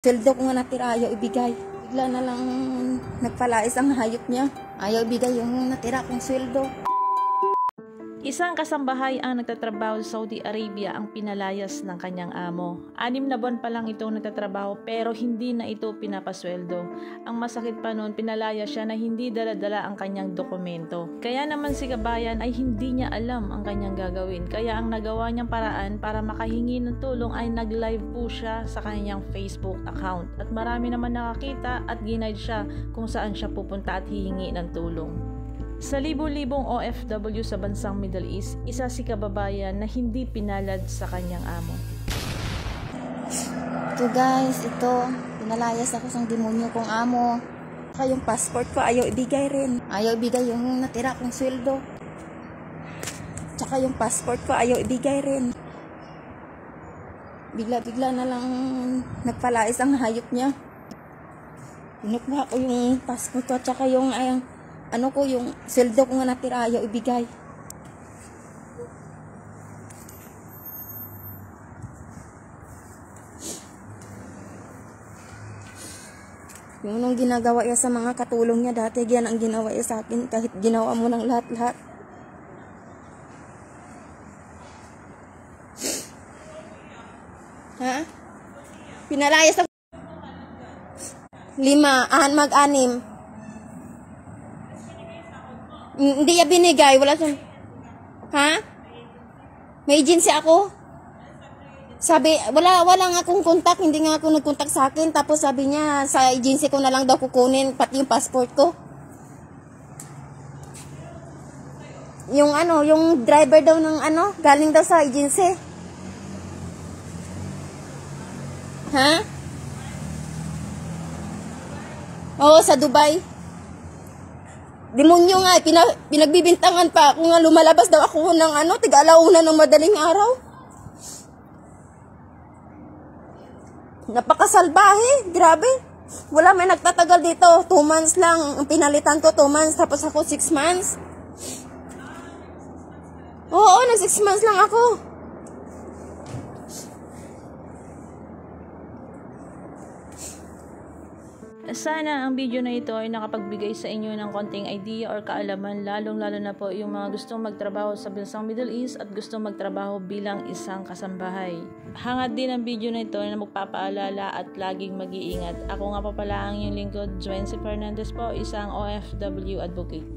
Sweldo ko nga natira, ayaw ibigay. Bigla na lang nagpalais ang hayop niya. Ayaw ibigay yung natira kong sweldo. Isang kasambahay ang nagtatrabaho sa Saudi Arabia ang pinalayas ng kanyang amo. 6 na buwan pa lang itong nagtatrabaho pero hindi na ito pinapasweldo. Ang masakit pa noon, pinalaya siya na hindi dala-dala ang kanyang dokumento. Kaya naman si kabayan ay hindi niya alam ang kanyang gagawin. Kaya ang nagawa niyang paraan para makahingi ng tulong ay nag-live po siya sa kanyang Facebook account. At marami naman nakakita at ginaid siya kung saan siya pupunta at hihingi ng tulong. Sa libo-libong OFW sa bansang Middle East, isa si kababayan na hindi pinalad sa kanyang amo. Ito guys, pinalayas ako sa demonyo kong amo. Saka yung passport ko ayaw ibigay rin. Ayaw ibigay yung natira kong sweldo. Tsaka yung passport ko ayaw ibigay rin. Bigla-bigla na lang nagpalais ang hayop niya. Pinukuha ko yung passport ko at tsaka yung yung sweldo ko nga natira, ayaw ibigay. Yung nung ginagawa niya sa mga katulong niya dati, yan ang ginawa niya sa akin kahit ginawa mo ng lahat-lahat. Ha? Pinalayas ako 5, mag-6. Hindi niya binigay, wala siyang... Ha? May agency ako? Sabi, wala nga akong contact, hindi nga ako nag-contact sa akin. Tapos sabi niya, sa agency ko na lang daw kukunin, pati yung passport ko. Yung driver daw ng galing daw sa agency. Ha? Oo, sa Dubai. Demonyo nga, pinagbibintangan pa ako nga lumalabas daw ako ng tiga-alauna ng madaling araw. Napakasalbahe, grabe. Wala may nagtatagal dito, 2 months lang. Ang pinalitan ko 2 months, tapos ako 6 months. Oo, nag 6 months lang ako. Sana ang video na ito ay nakapagbigay sa inyo ng konting idea or kaalaman, lalong-lalo na po yung mga gustong magtrabaho sa bansang Middle East at gustong magtrabaho bilang isang kasambahay. Hangad din ang video na ito na magpapaalala at laging mag-iingat. Ako nga pa pala ang inyong lingkod, Joency Fernandez po, isang OFW advocate.